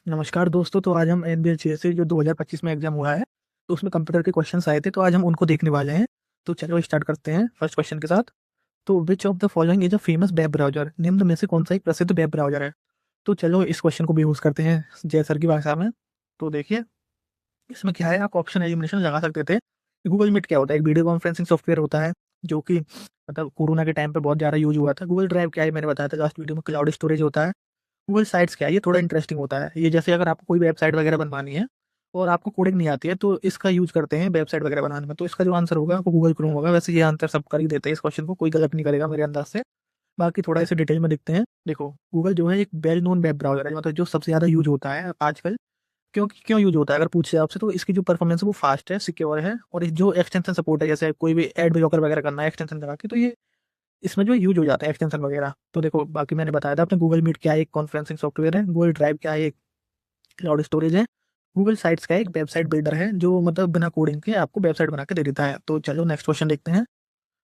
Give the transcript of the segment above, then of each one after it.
नमस्कार दोस्तों। तो आज हम एनबीएचएससी जो 2025 में एग्जाम हुआ है, तो उसमें कंप्यूटर के क्वेश्चंस आए थे, तो आज हम उनको देखने वाले हैं। तो चलो स्टार्ट करते हैं फर्स्ट क्वेश्चन के साथ। तो विच of the following is a famous web browser? निम्न में से कौन सा एक प्रसिद्ध वेब ब्राउजर है? तो चलो इस क्वेश्चन को भी यूज करते हैं जय सर की भाषा में। तो देखिए, इसमें क्या है, आप ऑप्शन एलिमिनेशन लगा सकते थे। गूगल मीट क्या होता है? एक वीडियो कॉन्फ्रेंसिंग सॉफ्टवेयर होता है, जो कि मतलब कोरोना के टाइम पे बहुत ज़्यादा यूज हुआ था। गूगल ड्राइव क्या है, मैंने बताया था लास्ट वीडियो में, क्लाउड स्टोरेज होता है। गूगल साइट्स क्या है, ये थोड़ा इंटरेस्टिंग होता है। ये जैसे अगर आपको कोई वेबसाइट वगैरह बनवानी है और आपको कोडिंग नहीं आती है, तो इसका यूज करते हैं वेबसाइट वगैरह बनाने में। तो इसका जो आंसर होगा वो गूगल क्रोम होगा। वैसे ये आंसर सब कर ही देते हैं, इस क्वेश्चन को कोई गलत नहीं करेगा मेरे अंदाज से। बाकी थोड़ा इसे डिटेल में देखते हैं। देखो, गूगल जो है एक वेल नोन वेब ब्राउजर है, मतलब जो सबसे ज़्यादा यूज होता है आजकल। क्यों यूज होता है अगर पूछे आपसे, तो इसकी जो परफॉर्मेंस है वो फास्ट है, सिक्योर है, और जो एक्सटेंशन सपोर्ट है, जैसे कोई भी एड ब्लॉकर वगैरह करना है एक्सटेंशन लगा के, तो ये इसमें जो यूज हो जाता है एक्सटेंशन वगैरह। तो देखो, बाकी मैंने बताया था अपने, गूगल मीट क्या है, एक कॉन्फ्रेंसिंग सॉफ्टवेयर है। गूगल ड्राइव क्या है, एक क्लाउड स्टोरेज है। गूगल साइट्स का एक वेबसाइट बिल्डर है, जो मतलब बिना कोडिंग के आपको वेबसाइट बना के दे देता है। तो चलो नेक्स्ट क्वेश्चन देखते हैं।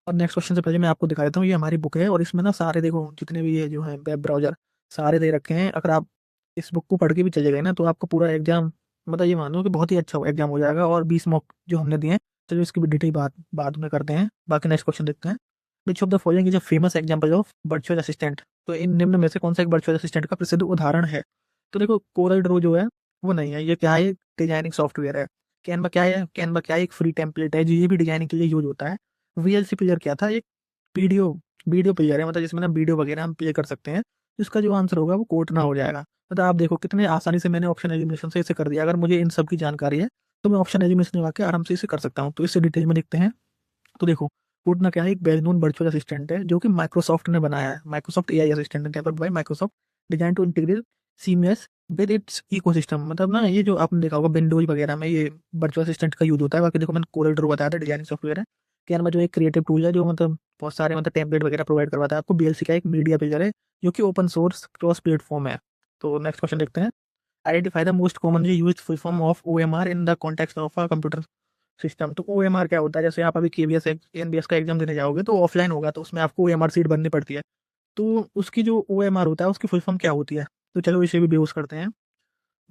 और नेक्स्ट क्वेश्चन से पहले मैं आपको दिखा देता हूँ, ये हमारी बुक है और इसमें ना सारे देखो जितने भी ये जो है वेब ब्राउजर सारे दे रखे हैं। अगर आप इस बुक को पढ़ के भी चले गए ना, तो आपको पूरा एग्जाम, मतलब ये मानो कि बहुत ही अच्छा एग्जाम हो जाएगा। और 20 मॉक जो हमने दिए हैं, चलो इसकी भी डिटेल बात बाद में करते हैं। बाकी नेक्स्ट क्वेश्चन देखते हैं। विच of the following is a famous example of virtual assistant? तो इन निम्न में से कौन सा एक वर्चुअल असिस्टेंट का प्रसिद्ध उदाहरण है? तो देखो, कोरल ड्रो जो है वो नहीं है। ये क्या है, डिजाइनिंग सॉफ्टवेयर है। कैनवा क्या है, कैनवा क्या है, एक फ्री टेम्पलेट है, जो ये भी डिजाइनिंग के लिए यूज होता है। वीएलसी प्लेयर क्या था, एक वीडियो वीडियो प्लेयर है, मतलब जिसमें ना वीडियो वगैरह हम प्ले कर सकते हैं। इसका जो आंसर होगा वो कोट ना हो जाएगा। मतलब आप देखो कितने आसानी से मैंने ऑप्शन एलिमिनेशन से इसे कर दिया। अगर मुझे इन सब की जानकारी है, तो मैं ऑप्शन एलिमिनेशन लगा के आराम से इसे कर सकता हूँ। तो इससे डिटेल में देखते हैं। तो देखो, कोटना क्या है, एक वेल नोन वर्चुअल असिस्टेंट है, जो कि माइक्रोसॉफ्ट ने बनाया है। माइक्रोसॉफ्ट एआई असिस्टेंट है developed by Microsoft, design to integrate seamless with its ecosystem. मतलब ना, ये जो आपने देखा होगा विंडोज वगैरह में ये वर्चुअल असिस्टेंट का यूज होता है। बाकी देखो, मैंने कोरल ड्रो बताया था, डिजाइनिंग सॉफ्टवेयर है। कैनवा जो एक क्रिएटिव टूल है, जो मतलब बहुत सारे मतलब टेम्पलेट वगैरह प्रोवाइड करवाता है आपको। बीएलसी का एक मीडिया प्लेयर है, जो कि ओपन सोर्स क्रॉस प्लेटफॉर्म है। तो नेक्स्ट क्वेश्चन देखते हैं। Identify the most commonly used full form of OMR in the context of a computer system. तो ओएमआर क्या होता है, जैसे आप अभी केवीएस एनबीएस का एग्जाम देने जाओगे तो ऑफलाइन होगा, तो उसमें आपको ओएमआर सीट भरनी पड़ती है। तो उसकी जो ओएमआर होता है उसकी फुल फॉर्म क्या होती है? तो चलो इसे भी बेहोश करते हैं।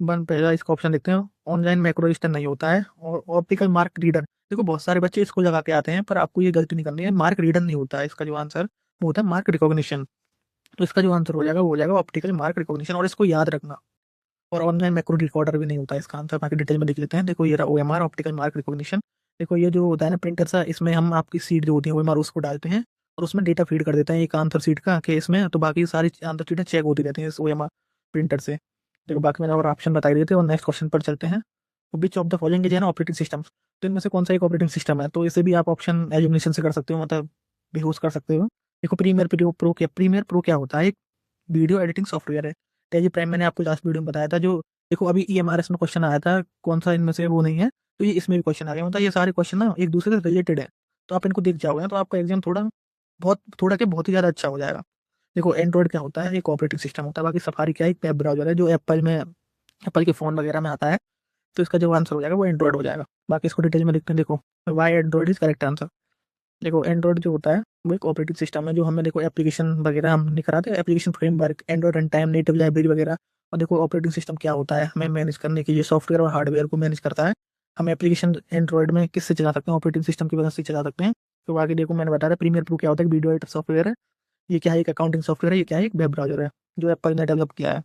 वन पहला इसका ऑप्शन देखते हैं। ऑनलाइन मैक्रो रजिस्टर नहीं होता है। और ऑप्टिकल मार्क रीडर, देखो बहुत सारे बच्चे इसको लगा के आते हैं, पर आपको ये गलती नहीं करनी है। मार्क रीडर नहीं होता है इसका जो आंसर, वो होता है मार्क रिकॉग्निशन। तो इसका जो आंसर हो जाएगा वो हो जाएगा ऑप्टिकल मार्क रिकॉग्निशन, और इसको याद रखना। और ऑनलाइन मैक्रो रिकॉर्डर भी नहीं होता है इसका आंसर। बाकी डिटेल में देख लेते हैं। देखो, ये रहा ओएमआर, ऑप्टिकल मार्क रिकॉग्निशन। देखो, ये जो होता है ना प्रिंटर सा, इसमें हम आपकी सीट जो होती है ओएमआर उसको डालते हैं, और उसमें डेटा फीड कर देते हैं एक आंसर सीट का कि इसमें, तो बाकी सारी आंसर सीटें चेक होती रहती हैं इस ओएमआर प्रिंटर से। देखो, बाकी मैंने और ऑप्शन बता दिए थे। और नेक्स्ट क्वेश्चन पर चलते हैं। तो विच of the following is an operating system? तो इनमें से कौन सा एक ऑपरेटिंग सिस्टम है? तो इसे भी आप ऑप्शन एलिमिनेशन से कर सकते हो, मतलब बेहोश कर सकते हो। देखो, प्रीमियर प्रो क्या होता है, एक वीडियो एडिटिंग सॉफ्टवेयर है। टेली प्राइम मैंने आपको लास्ट वीडियो में बताया था। जो देखो, अभी ईएमआरएस में क्वेश्चन आया था कौन सा इनमें से वो नहीं है, तो ये इसमें भी क्वेश्चन आ गया। मतलब ये सारे क्वेश्चन ना एक दूसरे से रिलेटेड है, तो आप इनको देख जाओगे ना, तो आपका एग्जाम थोड़ा क्या बहुत ही ज़्यादा अच्छा हो जाएगा। देखो, एंड्रॉइड क्या होता है, एक ऑपरेटिंग सिस्टम होता है। बाकी सफारी क्या है, एक वेब ब्राउजर है, जो एप्पल के फ़ोन वगैरह में आता है। तो इसका जो आंसर हो जाएगा वो एंड्रॉइड हो जाएगा। बाकी इसको डिटेल में देखते हैं। देखो, why Android is correct answer. देखो, एंड्रॉइड जो होता है वो एक ऑपरेटिंग सिस्टम है, जो हमें देखो एप्लीकेशन वगैरह हम नहीं कराते, application framework, Android run time, native library वगैरह। और देखो, ऑपरेटिंग सिस्टम क्या होता है, हमें मैनेज करने के लिए सॉफ्टवेयर और हार्डवेयर को मैनेज करता है। हम एप्लीकेशन एंड्रॉइड में किससे चला सकते हैं, ऑपरेटिंग सिस्टम की वजह से चला सकते हैं। तो बाकी देखो, मैंने बताया प्रीमियर प्रो क्या होता है, वीडियो एडिटर सॉफ्टवेयर है। ये क्या है, एक अकाउंटिंग सॉफ्टवेयर है। ये क्या है, एक वेब ब्राउजर है, जो एप्पल ने डेवलप किया है।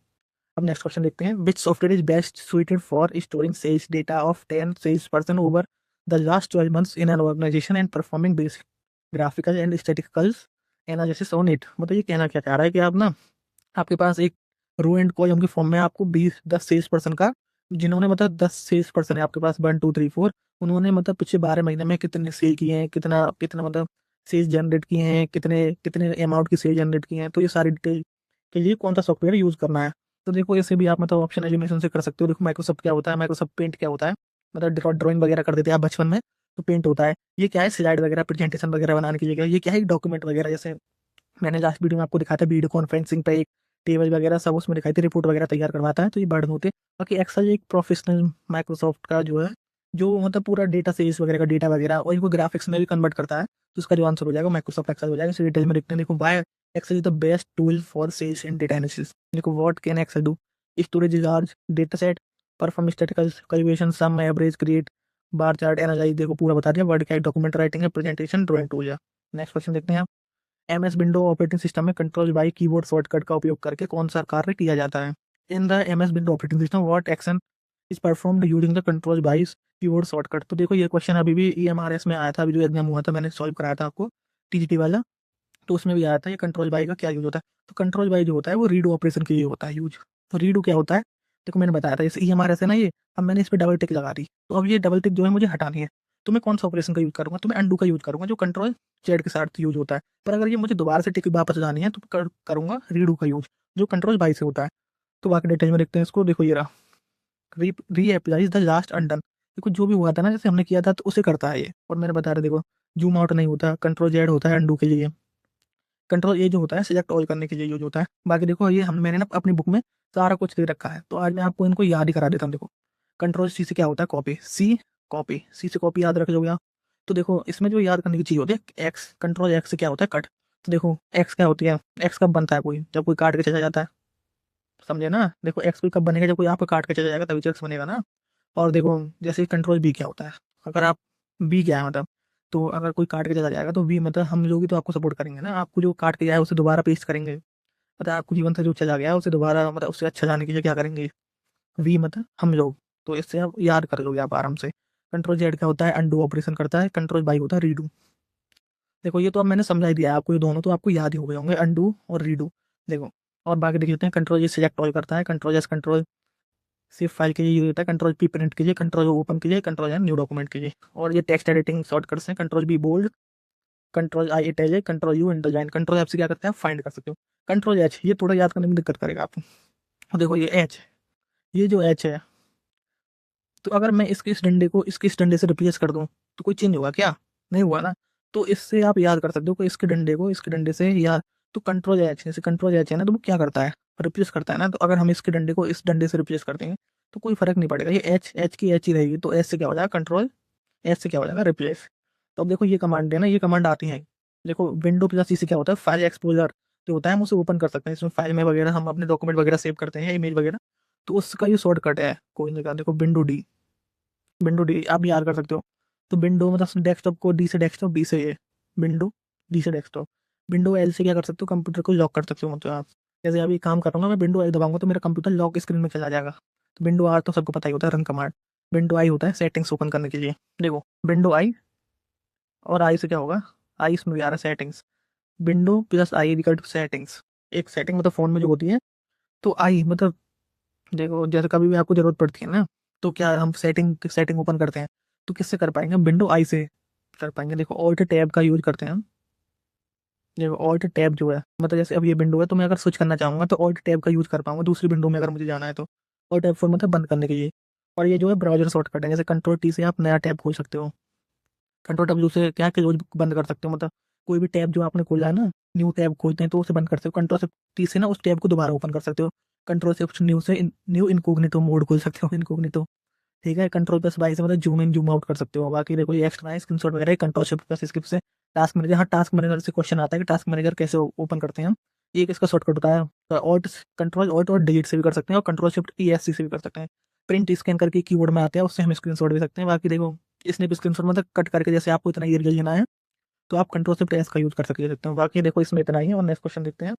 अब नेक्स्ट क्वेश्चन देखते हैं। Which software is best suited for storing sales data of 10 sales person over the last 12 months in an organisation and performing basic graphical and statisticals analysis on it? मतलब ये कहना क्या चाह रहा है कि आप ना, आपके पास एक रो एंड कॉलम के फॉर्म में आपको 10 सेल्स पर्सन का, जिन्होंने मतलब 10 सेल्स पर्सन है आपके पास, 1 2 3 4, उन्होंने मतलब पिछले 12 महीने में कितने सेल किए हैं, कितना कितना मतलब सेल्स जनरेट किए हैं, कितने कितने अमाउंट की सेल जनरेट किए हैं। तो ये सारी डिटेल के लिए कौन सा सॉफ्टवेयर यूज़ करना है? तो देखो, इसे भी आप मतलब ऑप्शन एलिमिनेशन से कर सकते हो। देखो, माइक्रोसॉफ्ट क्या होता है, माइक्रोसॉफ्ट पेंट क्या होता है, मतलब ड्राइंग वगैरह कर देते हैं आप बचपन में, तो पेंट होता है। ये क्या है, स्लाइड वगैरह प्रेजेंटेशन वगैरह बनाने के लिए। क्या ये क्या है, एक डॉक्यूमेंट वगैरह, जैसे मैंने लास्ट वीडियो में आपको दिखाया था, वीडियो कॉन्फ्रेंसिंग पे एक टेबल वगैरह सब उसमें दिखाई थी, रिपोर्ट वगैरह तैयार करवाता है, तो ये बर्डन होते हैं। बाकी एक्सेल एक प्रोफेशनल माइक्रोसॉफ्ट का जो है, जो मतलब पूरा डेटा सेल्स वगैरह का डेटा वगैरह और इनको ग्राफिक्स में भी कन्वर्ट करता है। तो इसका जो आंसर हो जाएगा माइक्रोसॉफ्ट एक्सेल हो जाएगा। इसे डिटेल में देखते हैं। देखो, why Excel is the best tool for sales and data analysis. देखो, what can Excel do? Storage is large, data set, perform statical calculation, sum, average, create, bar chart, analyse, देखो पूरा बता दिया। वर्ड क्या, डॉक्यूमेंट राइटिंग है, presentation, drawing tool है। Next question देखते हैं आप। एमएस विंडो ऑपरेटिंग सिस्टम में कंट्रोल बाय कीबोर्ड शॉर्टकट का उपयोग करके कौन सा कार्य किया जाता है? In the MS window operating system what action is performed using the control by keyboard shortcut? तो देखो ये क्वेश्चन अभी भी ईएमआरएस में आया था, अभी जो एग्जाम हुआ था मैंने सॉल्व कराया था आपको, टीजीटी वाला, तो उसमें भी आया था ये कंट्रोल बाय का क्या यूज होता है। तो कंट्रोल बाय जो होता है वो रीडो ऑपरेशन के लिए होता है यूज। तो रीडो क्या होता है, देखो मैंने बताया था जैसे ईएमआरएस है ना ये, अब मैंने इस पर डबल टिक लगा दी, तो अब ये डबल टिक जो है मुझे हटानी है, तो मैं कौन सा ऑपरेशन का यूज करूंगा? तो मैं अंडू का यूज करूंगा जो कंट्रोल जेड के साथ यूज होता है। पर अगर ये मुझे दोबारा से टिक वापस लानी है तो करूंगा रीडू का यूज जो कंट्रोल बाई से होता है। तो बाकी डिटेल में देखते हैं इसको। देखो ये रहा, री अप्लाइज द लास्ट अनडन। देखो जो भी हुआ था ना जैसे हमने किया था तो उसे करता है ये, और मैंने बता रहा देखो जूम आउट नहीं होता, कंट्रोल जेड होता है अंडू के लिए, कंट्रोल ए जो होता है सिलेक्ट ऑल करने के लिए यूज होता है। बाकी देखो ये हम मैंने ना अपनी बुक में सारा कुछ दे रखा है, तो आज मैं आपको इनको याद ही करा देता हूँ। देखो कंट्रोल सी से क्या होता है, कॉपी, सी से कॉपी याद रख लोगे आप। तो देखो इसमें जो याद करने की चीज होती है एक्स, कंट्रोल एक्स से क्या होता है, कट। तो देखो एक्स क्या होती है, एक्स कब बनता है कोई, जब कोई काट के चला जाता है, समझे ना। देखो एक्स कोई कब बनेगा, जब कोई आपको काट के चला जाएगा तभी तो एक्स बनेगा ना। और देखो जैसे कंट्रोल बी क्या होता है, अगर आप बी क्या है मतलब, तो अगर कोई काट के चला जाएगा तो बी मतलब हम लोग ही तो आपको सपोर्ट करेंगे ना, आपको जो काट के जाए उसे दोबारा पेस्ट करेंगे, मतलब आपको जीवन से जो चला गया है उसे दोबारा मतलब उससे अच्छा जाने के लिए क्या करेंगे, वी मतलब हम लोग। तो इससे आप याद कर लोगे आप आराम से। कंट्रोल जेड क्या होता है, अंडू ऑपरेशन करता है, कंट्रोल बाई होता है रीडू। देखो ये तो अब मैंने समझा ही दिया है आपको, ये दोनों तो आपको याद ही हो गए होंगे, अंडू और रीडू। देखो और बाकी देख लेते हैं। कंट्रोल ये सिलेक्ट ऑल करता है, कंट्रोल एस कंट्रोल सिर्फ फाइल के लिए यूज होता है, कंट्रोल पी प्रिंट के लिए, कंट्रोल ओपन के लिए, कंट्रोल एन न्यू डॉक्यूमेंट के लिए। और ये टेक्स्ट एडिटिंग शॉर्टकट्स हैं, control B bold, control I italic, control U underline. Control F से क्या करते हैं, फाइंड कर सकते हो। कंट्रोल एच ये थोड़ा याद करने में दिक्कत करेगा आपको। और देखो ये एच, ये जो एच है, तो अगर मैं इसके इस डंडे को इसके इस डंडे से रिप्लेस कर दूं तो कोई चेंज होगा क्या, नहीं हुआ ना। तो इससे आप याद कर सकते हो कि इसके डंडे को इसके डंडे से या, तो कंट्रोल एच, जैसे कंट्रोल एच है ना, तो वो क्या करता है, रिप्लेस करता है ना। तो अगर हम इसके डंडे को इस डंडे से रिप्लेस कर देंगे तो कोई फर्क नहीं पड़ेगा, ये एच एच की एच ही रहेगी। तो एच से क्या हो जाएगा, कंट्रोल एच से क्या हो जाएगा, रिप्लेस। तो अब देखो ये कमांड है ना, ये कमांड आती है। देखो विंडो प्लस सी से क्या होता है, फाइल एक्सप्लोरर जो होता है हम उसे ओपन कर सकते हैं, इसमें फाइल में वगैरह हम अपने डॉक्यूमेंट वगैरह सेव करते हैं, इमेज वगैरह। तो उसका ये शॉर्टकट है कोई जगह, देखो विंडो डी, विंडो डी आप याद कर सकते हो। तो विंडो मतलब डेस्कटॉप को डी से डेस्कटॉप, डी से ये विंडो, डी से डेस्कटॉप। विंडो एल से क्या कर सकते हो, कंप्यूटर को लॉक कर सकते हो, मतलब आप जैसे अभी काम कर रहा हूँ मैं विंडो एल दबाऊंगा तो मेरा कंप्यूटर लॉक स्क्रीन में चला जाएगा। तो विंडो आर तो सबको पता ही होता है, रन कमांड। विंडो आई होता है सेटिंग्स ओपन करने के लिए। देखो विंडो आई, और आई से क्या होगा, आई इसमें भी आ रहा है settings, window plus I equal to settings. एक सेटिंग मतलब फोन में जो होती है, तो आई मतलब देखो जैसे कभी भी आपको जरूरत पड़ती है ना, तो क्या हम सेटिंग सेटिंग ओपन करते हैं, तो किससे कर पाएंगे, विंडो आई से कर पाएंगे। देखो ऑल्ट टैब का यूज करते हैं हम। देखो ऑल्ट टैब जो है मतलब जैसे अब ये विंडो है तो मैं अगर स्विच करना चाहूंगा तो ऑल्ट टैब का यूज कर पाऊंगा दूसरी विंडो में अगर मुझे जाना है तो। ऑल्ट टैब फोर मतलब बंद करने के लिए। और ये जो है ब्राउजर शॉर्टकट है, जैसे कंट्रोल टी से आप नया टैब खोल सकते हो, कंट्रोल टैब से क्या क्लोज बंद कर सकते हो, मतलब कोई भी टैब जो आपने खोला है ना, न्यू टैब खोलते हैं तो उसे बंद कर सकते हो। कंट्रोल शिफ्ट टी से ना उस टैब को दोबारा ओपन कर सकते हो। कंट्रोल शिफ्ट न्यू से न्यू इनकोग्निटो मोड खोल सकते हो, इनकोग्निटो। ठीक है, कंट्रोल प्लस वाई से मतलब जूम इन जूम आउट कर सकते हो। बाकी देखो ये एक्स्ट्रा है स्क्रीनशॉट वगैरह, कंट्रोल शिफ्ट प्लस स्किप से टास्क मैनेजर, हाँ टास्क मैनेजर से क्वेश्चन आता है कि टास्क मैनेजर कैसे ओपन करते हैं हम। ये एक इसका शॉर्टकट होता है। तो ऑल्ट कंट्रोल ऑल्ट और डिलीट से भी कर सकते हैं, और कंट्रोल शिफ्ट ESC से भी कर सकते हैं। प्रिंट स्कैन करके कीबोर्ड में आते हैं, उससे हम स्क्रीनशॉट भी सकते हैं। बाकी देखो इसने भी स्क्रीनशॉट मतलब कट करके, जैसे आपको इतना एरिया लेना है तो आप कंट्रोल शिफ्ट एस का यूज कर सकते हो। बाकी देखो इसमें इतना ही है। और नेक्स्ट क्वेश्चन देखते हैं।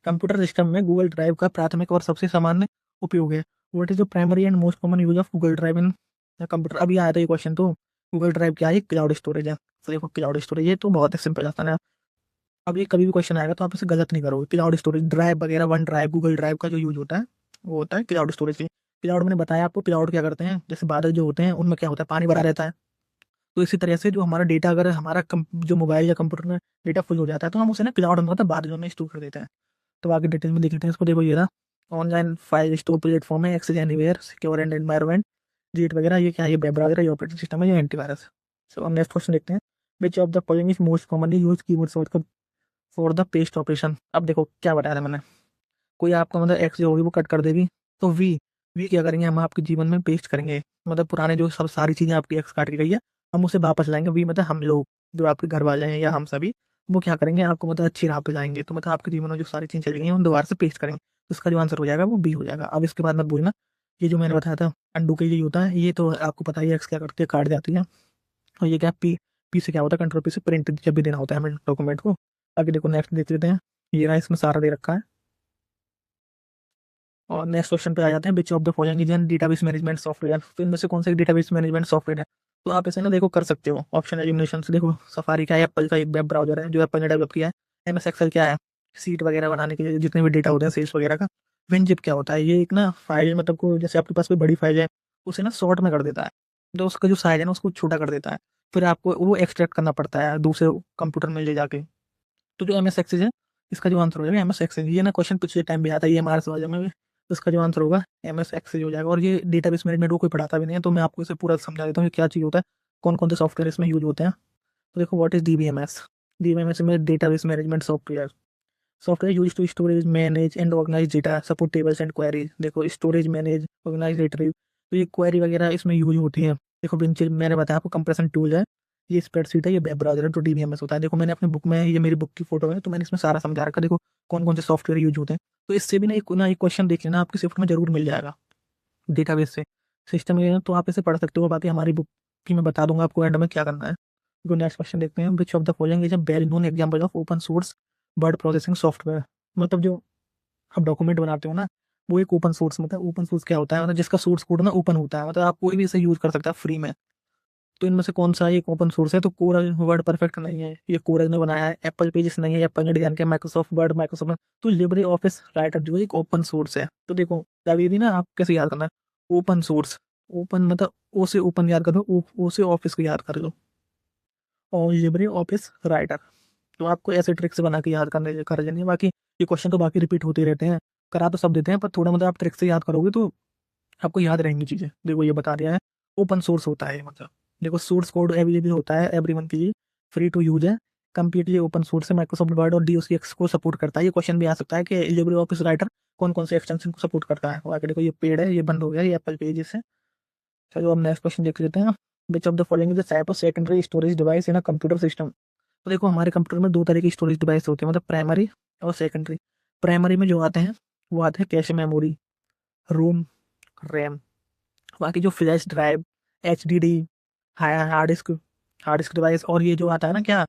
कंप्यूटर सिस्टम में गूगल ड्राइव का प्राथमिक और सबसे सामान्य उपयोग है। What is the primary and most common use of Google drive in computer? अभी आया था ये क्वेश्चन, तो गूगल ड्राइव क्या है, क्लाउड स्टोरेज है। तो देखो क्लाउड स्टोरेज ये तो बहुत ही सिंपल आता है। अब ये कभी भी क्वेश्चन आएगा तो आप इसे गलत नहीं करोगे। क्लाउड स्टोरेज ड्राइव वगैरह, वन ड्राइव, गूगल ड्राइव का जो यूज होता है वो होता है क्लाउड स्टोरेज के। क्लाउड मैंने बताया आपको, क्लाउड क्या करते हैं, जैसे बादल जो होते हैं उनमें क्या होता है, पानी भरा रहता है। तो इसी तरह से जो हमारा डेटा, अगर हमारा जो मोबाइल या कंप्यूटर में डेटा फुल हो जाता है तो हम उसे ना क्लाउड में मतलब बादलों में स्टोर कर देते हैं। तो आगे डिटेल में देख लेते हैं इसको। देखो ये रहा, ऑनलाइन फाइल स्टोर प्लेटफॉर्म है, access anywhere, secure and environment, जीट वगैरह। ये क्या है, ये वेब ब्राउजर है, ये ऑपरेटिंग सिस्टम है, ये एंटीवायरस। सो नेक्स्ट क्वेश्चन देखते हैं। विच of the following is most commonly use keyboard shortcut for the paste operation? अब देखो क्या बताया था मैंने, कोई आपका मतलब एक्स जो होगी वो कट कर देगी, तो वी क्या करेंगे, हम आपके जीवन में पेस्ट करेंगे। मतलब पुराने जो सब सारी चीजें आपकी एक्स काट के गई है हम उसे वापस लाएंगे। वी मतलब हम लोग, जो आपके घर वाले हैं या हम सभी, वो क्या करेंगे, आपको मतलब अच्छी राह पे लाएंगे। तो मतलब आपके जीवन में जो सारी चीजें चली गई हैं उन दोबारा से पेस्ट करेंगे। इसका जो आंसर हो जाएगा वो बी हो जाएगा। अब इसके बाद मत बोलना ये जो मैंने बताया था अंडू के लिए होता है, ये तो आपको पता ही है, एक्स क्या करती है, काट जाती है। और ये क्या पी, पी से क्या होता है, कंट्रोल पी से प्रिंट जब भी देना होता है हमें डॉक्यूमेंट को। आगे देखो नेक्स्ट देख लेते हैं, ये रहा, इसमें सारा दे रखा है। और नेक्स्ट क्वेश्चन पे आ जाते हैं, विच of the following is an database management software, तो इनमें से कौन सा एक डेटाबेस मैनेजमेंट सॉफ्टवेयर है। तो आप ऐसे ना देखो कर सकते हो ऑप्शन एलिमिनेशन से। देखो सफारी क्या है, एप्पल का एक वेब ब्राउजर है जो एप्पल ने डेवलप किया है। एमएस एक्सेल क्या है, सीट वगैरह बनाने के लिए जितने भी डेटा होते हैं सेल्स वगैरह का। विनजिप क्या होता है, ये एक ना फाइल, मतलब को जैसे आपके पास कोई बड़ी फाइल है उसे ना शॉर्ट में कर देता है, तो उसका जो साइज है ना उसको छोटा कर देता है, फिर आपको वो एक्सट्रैक्ट करना पड़ता है दूसरे कंप्यूटर में ले जाके। तो जो एम एस एक्सेस है, इसका जो आंसर हो जाएगा एम एस एक्सेस। ये ना क्वेश्चन पिछले टाइम भी आता है, ये हमारे समाज में भी। तो इसका जो आंसर होगा एम एस एक्सेस हो जाएगा। और ये डेटाबेस मैनेजमेंट वो कोई पढ़ाता भी नहीं है, तो मैं आपको इसे पूरा समझा देता हूँ कि क्या चीज़ होता है, कौन कौन से सॉफ्टवेयर इसमें यूज होते हैं। तो देखो व्हाट इज डीबीएमएस। डीबीएमएस में database management software, software use to storage manage and organise data, support tables and queries. देखो स्टोरेज मैनेज ऑर्गेनाइज डेटा, तो ये क्वेरी वगैरह इसमें यूज होती है। देखो विंचिल मैंने बताया आपको, कंप्रेशन टूल है, ये स्प्रेडशीट है, ये वेब ब्राउजर है, तो डीबीएमएस होता है। देखो मैंने अपनी बुक में, ये मेरी बुक की फोटो है, तो मैंने इसमें सारा समझा रखा। देखो कौन कौन से सॉफ्टवेयर यूज होते हैं, तो इससे भी ना एक क्वेश्चन देख लेना, आपकी शिफ्ट में जरूर मिल जाएगा डेटाबेस से, सिस्टम में, तो आप इसे पढ़ सकते हो। बाकी हमारी बुक की मैं बता दूंगा आपको एंड में क्या करना है। तो नेक्स्ट क्वेश्चन देखते हैं, विच of the following is a well known example of open source word processing software. मतलब जो आप डॉक्यूमेंट बनाते हो ना, वो एक ओपन सोर्स, मतलब ओपन सोर्स क्या होता है, मतलब जिसका सोर्स कोड ना ओपन होता है, मतलब आप कोई भी इसे यूज कर सकता है फ्री में। तो इनमें से कौन सा एक ओपन सोर्स है, तो कोरल वर्ड परफेक्ट नहीं है, ये कोरल ने बनाया है। एप्पल पेजेस नहीं है, एप्पल ने डिजाइन किया। माइक्रोसॉफ्ट वर्ड, माइक्रोसॉफ्ट, तो लिब्रे ऑफिस राइटर जो है एक ओपन सोर्स है। तो देखो अभी भी ना आप कैसे याद करना है, ओपन सोर्स, ओपन मतलब ओ से ओपन याद कर लो, ओ से ऑफिस को याद कर लो, और लिब्रे ऑफिस राइटर। तो आपको ऐसे ट्रिक से बना के याद करने कर लेनी है। बाकी ये क्वेश्चन तो बाकी रिपीट होते रहते हैं, करा तो सब देते हैं, पर थोड़ा मतलब आप ट्रिक से याद करोगे तो आपको याद रहेंगी चीज़ें। देखो ये बता दिया है, ओपन सोर्स होता है मतलब, देखो सोर्स कोड अवेलेबल होता है एवरीवन के लिए, फ्री टू यूज है, कंप्लीटली ओपन सोर्स है, माइक्रोसॉफ्ट वर्ड और डीओसीएक्स को सपोर्ट करता है। ये क्वेश्चन भी आ सकता है कि लिब्रे ऑफिस राइटर कौन कौन से एक्सटेंशन को सपोर्ट करता है। और आगे देखो ये पेड है, ये बंद हो गया, ये एप्पल पेजेस है। चलो अब नेक्स्ट क्वेश्चन देख लेते हैं, विच of the following is the type of secondary storage device in a computer system. तो देखो हमारे कंप्यूटर में दो तरह की स्टोरेज डिवाइस होते हैं, मतलब प्राइमरी और सेकेंडरी। प्राइमरी में जो आते हैं वो आते हैं कैश मेमोरी, रोम, रैम। बाकी जो flash drive, H D D, hard disk device, और ये जो आता है ना क्या,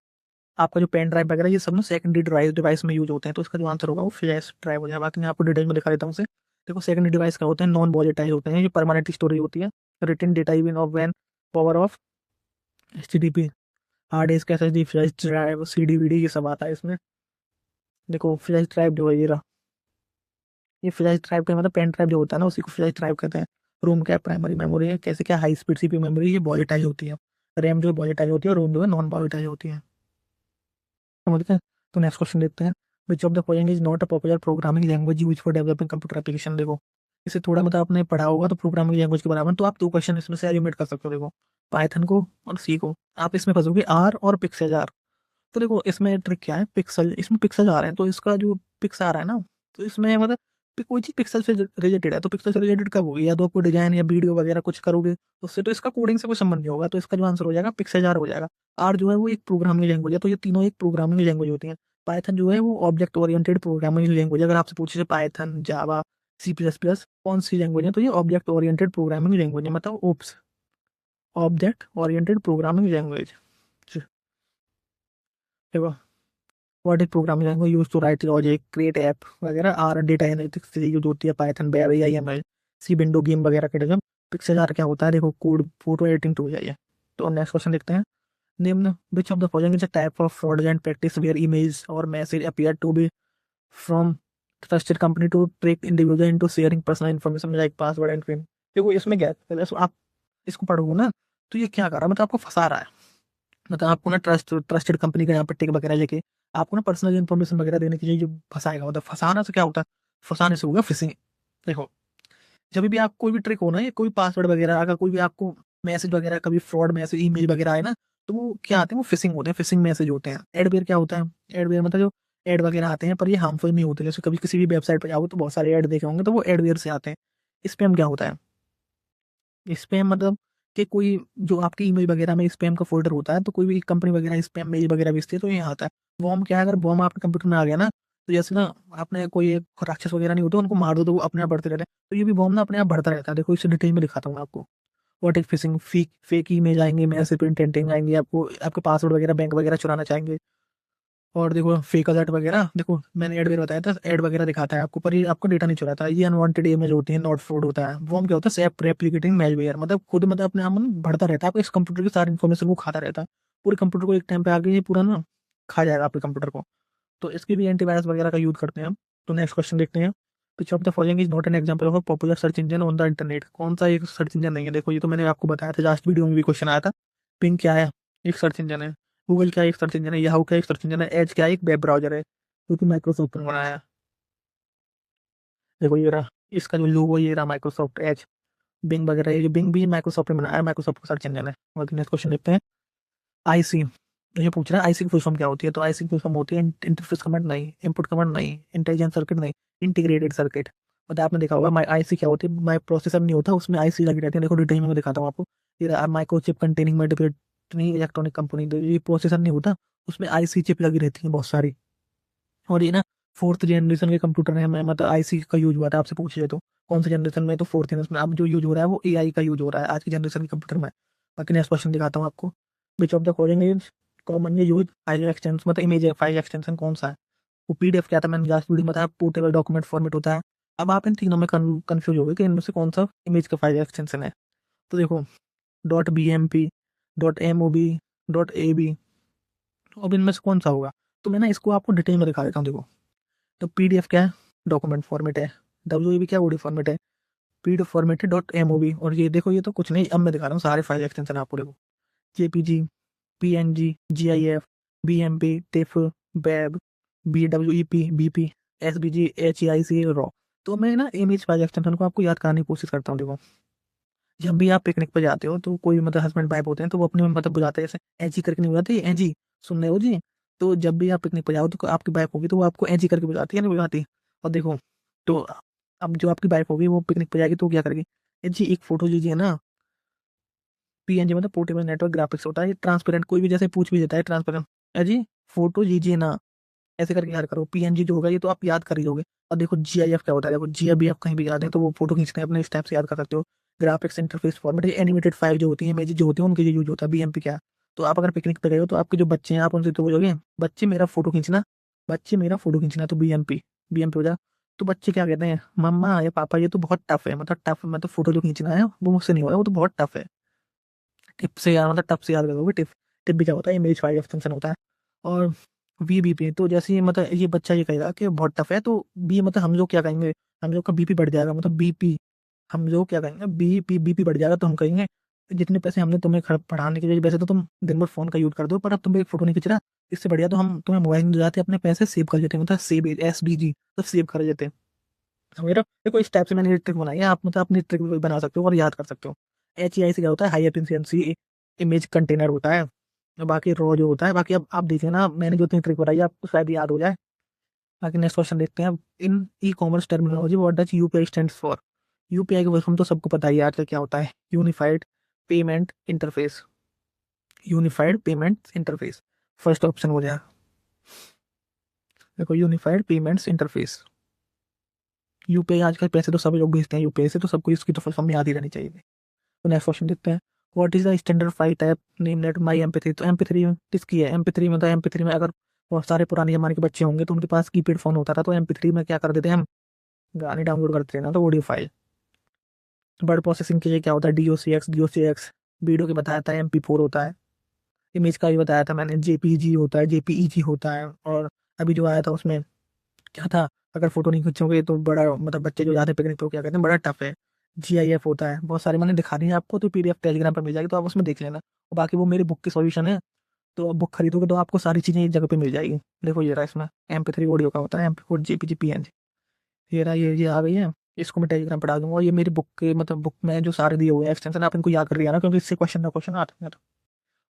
आपका जो पेन ड्राइव वगैरह, ये सब ना सेकेंडरी डिवाइस डिवाइस में यूज होते हैं। तो इसका जो आंसर होगा वो फ्लैश ड्राइव हो जाएगा। बाकी मैं आपको डिटेल में दिखा देता हूँ उसे। देखो सेकेंडरी डिवाइस का होते हैं नॉन वॉलेटाइल होते हैं, ये परमानेंट स्टोरेज होती है, written data even of when power off HTTP, hard disk, SSD, flash drive, CD VD, ये सब आता है इसमें। देखो फ्लैश ड्राइव जो है ये रहा, ये फ्लैश ड्राइव का मतलब पेन ड्राइव जो होता है ना उसी को फ्लैश ड्राइव कहते हैं। रोम क्या प्राइमरी मेमोरी है, कैसे क्या हाई स्पीड CPU मेमोरी, ये वॉलेटाइल होती है। रैम जो है वॉलेटाइल होती है, और रोम जो है नॉन वॉलेटाइल होती है। समझते हैं। तो नेक्स्ट क्वेश्चन देखते हैं, विच of the following is not a popular programming language use for developing computer application. देखो इसे थोड़ा मतलब आपने पढ़ा होगा तो प्रोग्रामिंग लैंग्वेज के बराबर, तो आप दो क्वेश्चन इसमें से एलिमिनेट कर सकते हो। देखो पाइथन को और सी को, आप इसमें फंसोगे आर और पिक्सेल आर। तो देखो इसमें ट्रिक क्या है, पिक्सल, इसमें पिक्सल आ रहे हैं, तो इसका जो पिक्स आ रहा है ना, तो इसमें मतलब कोई चीज पिक्सल से रिलेटेड है, तो पिक्सल से रिलेटेड कब होगी, या तो आपको डिजाइन या वीडियो वगैरह कुछ करोगे तो उससे, तो इसका कोडिंग से कोई संबंध नहीं होगा। तो इसका जो आंसर हो जाएगा पिक्सल आर हो जाएगा। आर जो है वो एक प्रोग्रामिंग लैंग्वेज है, तो ये तीनों एक प्रोग्रामिंग लैंग्वेज होती है। पाइथन जो है वो ऑब्जेक्ट ओरिएंटेड प्रोग्रामिंग लैंग्वेज है। अगर आपसे पूछे पाइथन, जावा, C++ कौन सी लैंग्वेज है, तो ये ऑब्जेक्ट ओरिएंटेड प्रोग्रामिंग लैंग्वेज है, मतलब OOPs, object oriented programming language. देखो what is programming language use to write logic, create app वगैरह, आर डेटा एनालिटिक्स से यूज होती है, Python, web, AIML, C, window game वगैरह के लिए। पिक्सल आर क्या होता है, देखो कोड फोटो एडिटिंग टूल है ये। तो नेक्स्ट क्वेश्चन देखते हैं, निम्न which of the following is a type of fraudulent practice where image और message appear to be from trusted company to trick individual into sharing personal information like password and PIN. देखो इसमें क्या है, पहले आप इसको पढ़ोगे ना, तो ये क्या कर रहा है, मतलब आपको फंसा रहा है, मतलब आपको ना ट्रस्टेड कंपनी का यहाँ पर टिक वगैरह लेके आपको ना पर्सनल इन्फॉर्मेशन वगैरह देने के लिए जो फंसाएगा, मतलब फंसाना से क्या होता है, फंसाने से होगा फिशिंग। देखो जब भी आप कोई भी ट्रिक हो ना, या कोई पासवर्ड वगैरह, अगर कोई भी आपको मैसेज वगैरह, कभी फ्रॉड मैसेज, ईमेल वगैरह आए ना, तो वो क्या आते हैं, वो फिशिंग होते हैं, फिशिंग मैसेज होते हैं। एडवेयर क्या होता है, एडवेयर मतलब जो एड वगैरह आते हैं, पर ये हार्मफुल नहीं होते। जैसे कभी किसी भी वेबसाइट पर जाओगे तो बहुत सारे ऐड देखे होंगे, तो वो एडवेयर से आते हैं। स्पैम क्या होता है, स्पैम मतलब कि कोई जो आपकी ईमेल वगैरह में स्पैम का फोल्डर होता है, तो कोई भी कंपनी वगैरह स्पैम मेल वगैरह भेजती है, तो ये आता है। वॉर्म क्या है, अगर वॉर्म आपके कंप्यूटर में आ गया ना, तो जैसे ना आपने कोई एक राक्षस वगैरह नहीं होते, उनको मार दो तो वो अपने आप बढ़ते रहते हैं, तो ये भी बॉम्ब ना अपने आप बढ़ता रहता है। देखो इसे डिटेल में दिखाता हूँ मैं आपको। What is fishing, fake fake email आएंगे, मैसेज इंटेंटिंग आएंगे, आपको आपके पासवर्ड वगैरह बैंक वगैरह चुराना चाहेंगे। और देखो फेक अलर्ट वगैरह, देखो मैंने एड वगैरह बताया था, एड वगैरह दिखाता है आपको, पर ये आपको डेटा नहीं चुराता। ये अनवांटेड इमेज होती है, नॉट फ्रॉड होता है। वो हम क्या होता है, सेल्फ रेप्लिकेटिंग मैलवेयर, मतलब खुद मतलब अपने आप में बढ़ता रहता है, आपके इस कंप्यूटर की सारी इन्फॉर्मेशन को खाता रहता है। पूरे कंप्यूटर को एक टाइम पे आके ये पूरा ना खा जाएगा आपके कंप्यूटर को। तो इसकी भी एंटीवायरस वगैरह का यूज करते हैं हम। तो नेक्स्ट क्वेश्चन देखते हैं। विच of the following is not an example of a popular search engine on the internet. कौन सा एक सर्च इंजन नहीं है? देखो ये तो मैंने आपको बताया था, लास्ट वीडियो में भी क्वेश्चन आया था। पिंग क्या है? एक सर्च इंजन है। गूगल क्या एक सर्च इंजन है? याहू क्या एक सर्च इंजन है? एज क्या एक वेब ब्राउजर है, क्योंकि माइक्रोसॉफ्ट ने बनाया है। देखो ये रहा इसका जो लोगो, ये रहा माइक्रोसॉफ्ट एज। बिंग वगैरह, ये जो बिंग भी माइक्रोसॉफ्ट ने बनाया है, माइक्रोसॉफ्ट का सर्च इंजन है। और नेक्स्ट क्वेश्चन देखते हैं। आईसी, ये पूछ रहा है आईसी की फुल फॉर्म क्या होती है? तो आईसी की फुल फॉर्म होती है इंटरफेस कमांड नहीं, इनपुट कमांड नहीं, इंटेलिजेंट सर्किट नहीं, इंटीग्रेटेड सर्किट। मतलब आपने देखा होगा माई आईसी क्या होती है, माई प्रोसेसर नहीं होता, उसमें आईसी लगी रहती है। देखो डिटेल में दिखाता हूँ आपको। ये माइक्रोचिप कंटेनिंग मल्टीप्लेटरी इलेक्ट्रॉनिक कंपोनेंट, ये प्रोसेसर नहीं होता, उसमें आईसी चिप लगी रहती है बहुत सारी। और ये ना फोर्थ जनरेशन के कंप्यूटर है, मतलब आईसी का यूज हुआ था। आपसे पूछ ले तो कौन सा जनरेशन में, तो फोर्थ जनरेशन में। अब जो यूज हो रहा है वो एआई का यूज हो रहा है आज की जनरेशन के कंप्यूटर में। बाकी नेक्स्ट क्वेश्चन दिखाता हूँ आपको। विच of the following is commonly use file extension, मतलब इमेज फाइल एक्सटेंशन कौन सा है? वो पीडीएफ क्या था, मैंने लास्ट वीडियो में बताया, पोर्टेबल डॉक्यूमेंट फॉर्मेट होता है। अब आप इन तीनों में कंफ्यूज हो गए कि इनमें से कौन सा इमेज का फाइल एक्सटेंशन है। तो देखो dot B M P, dot M O B, dot A B, तो अब इनमें से कौन सा होगा? तो मैं ना इसको आपको डिटेल में दिखा देता हूँ। देखो तो पीडीएफ क्या है? डॉक्यूमेंट फॉर्मेट है। डब्ल्यूबी क्या? ओडी फॉर्मेट है। पीडीएफ फॉर्मेट है डॉट एमओबी। और ये देखो ये तो कुछ नहीं, अब मैं दिखा रहा हूँ सारे फाइल एक्सटेंशन आपको। देखो JPG, PNG, GIF, BMP, TIFF, web, BWEP, BP, SBG, HEIC, raw. तो मैं ना इमेज फाइल एक्सटेंशन को आपको याद कराने की कोशिश करता हूँ। देखो जब भी आप पिकनिक पे जाते हो तो कोई मतलब हस्बैंड वाइफ होते हैं, तो वो अपने में मतलब बुलाते हैं, जैसे एजी करके नहीं बुलाते, एजी सुन रहे हो जी? तो जब भी आप पिकनिक पे जाओ तो आपकी वाइफ होगी तो वो आपको एजी करके बुलाती है, नहीं बुलाती? और देखो तो अब जो आपकी वाइफ होगी वो पिकनिक पे जाएगी तो क्या करेगी? जी एक फोटो लीजिए ना। पीएनजी मतलब पोर्टेबल नेटवर्क ग्राफिक्स होता है, ये ट्रांसपेरेंट, कोई भी जैसे पूछ भी देता है ट्रांसपेरेंट, जी फोटो लीजिए ना, ऐसे करके याद करो। पीएनजी जो होगा ये तो आप याद कर ही लोगे। और देखो जीआईएफ क्या होता है? देखो जीआईएफ कहीं भी याद है तो वो फोटो खींचते हैं अपने, इस टाइप से याद कर सकते हो। Graphics interface format, animated file जो होती है, इमेज जो होती है, उनके लिए यूज होता है। बीएमपी क्या? तो आप अगर पिकनिक पे गए हो तो आपके जो बच्चे हैं आप उनसे तो बोलोगे बच्चे मेरा फोटो खींचना, बच्चे मेरा फोटो खींचना, तो बीएमपी, बीएमपी हो जाए। तो बच्चे क्या कहते हैं, मम्मा या पापा ये तो बहुत टफ है, मतलब टफ, मतलब फोटो जो खींचना है वो मुझसे नहीं हो रहा, वो तो बहुत टफ है। टिप से यार, मतलब टप से याद करोगे टिप। टिप भी क्या होता है? इमेज फाइल एक्सटेंशन होता है। और वीबीपी तो जैसे ही मतलब ये बच्चा ये कहेगा कि बहुत टफ है, तो बी मतलब हम लोग क्या कहेंगे, हम लोग का बीपी बढ़ जाएगा, मतलब बीपी, हम लोग क्या कहेंगे, बीपी बढ़ जाएगा, तो हम कहेंगे जितने पैसे हमने तुम्हें पढ़ाने के लिए, वैसे तो तुम दिन भर फोन का यूज कर दो, पर अब तुम एक फोटो नहीं खींच रहा, इससे बढ़िया तो हम तुम्हें मोबाइल में जाते अपने पैसे सेव कर लेते हैं, मतलब सेव एसडीजी, तो सेव कर लेते हैं। मेरा देखो इस टाइप से मैंने ट्रिक बनाई है, आप मतलब अपनी ट्रिक भी बना सकते हो और याद कर सकते हो। एच ई आई से क्या होता है? हाई एफिशिएंसी इमेज कंटेनर होता है। और बाकी रो जो होता है, बाकी अब आप देखिए ना, मैंने जो इतनी ट्रिक बताई है आपको शायद याद हो जाए। बाकी नेक्स्ट क्वेश्चन देखते हैं। In e commerce terminology what does UPI stands for? UPI का फुल तो सबको पता ही है आजकल क्या होता है, unified payment interface. Unified payment interface first option हो जाए। देखो यूनिफाइड पेमेंट्स इंटरफेस, यूपीआई आजकल पैसे तो सब लोग भेजते हैं यूपीआई से, तो सबको इसकी तो फुल फॉर्म याद ही रहनी चाहिए। तो नेक्स्ट क्वेश्चन देखते हैं। What is the standard file type name net my MP3? तो MP3 किसकी है? MP3 मतलब MP3 में अगर बहुत सारे पुराने जमाने के बच्चे होंगे तो उनके पास कीपैड फोन होता था, तो MP3 में क्या कर देते हैं हम, गाने डाउनलोड करते हैं ना, तो ऑडियो फाइल। वर्ड प्रोसेसिंग के लिए क्या होता है? DOCX। वीडियो के बताया था MP4 होता है। इमेज का भी बताया था मैंने, JPG होता है, JPEG होता है। और अभी जो आया था उसमें क्या था, अगर फोटो नहीं खींचोगे तो बड़ा, मतलब बच्चे जो जाते हैं पिकनिक पे वो क्या कहते हैं, बड़ा टफ है। GIF होता है, बहुत सारे मैंने दिखा दी है आपको, तो PDF टेलीग्राम पर मिल जाएगी, तो आप उसमें देख लेना। और बाकी वो मेरी बुक की सॉल्यूशन है, तो आप बुक खरीदोगे तो आपको सारी चीज़ें एक जगह पे मिल जाएगी। देखो ये रहा, इसमें MP3 ऑडियो का होता है, MP4 JPG PNG। ये रहा, ये आ गई है। इसको मैं टेलीग्राम पढ़ा दूंगा। और ये मेरी बुक के मतलब बुक में जो सारे दिए हुए हैं एक्सटेंशन, आप इनको याद कर रही है ना, क्योंकि इससे क्वेश्चन ना क्वेश्चन आते हैं।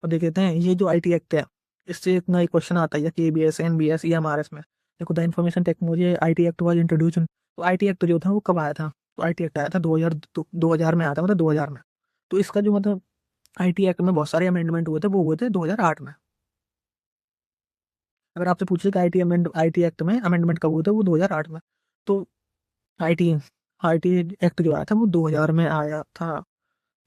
और देख लेते हैं ये जो IT एक्ट है, इससे इतना एक क्वेश्चन आता है, KBS NBS EMRS में। देखो the information technology IT act was introduce. तो IT एक्ट जो था वो कब आया था? तो IT एक्ट आया था 2000 में आया था, मतलब 2000 में। तो इसका जो मतलब IT एक्ट में बहुत सारे अमेंडमेंट हुए थे, वो हुए थे 2008 में। अगर आपसे पूछे कि आईटी एक्ट में अमेंडमेंट कब हुआ था, वो 2008 में। तो आईटी आईटी एक्ट जो आया था वो 2000 में आया था।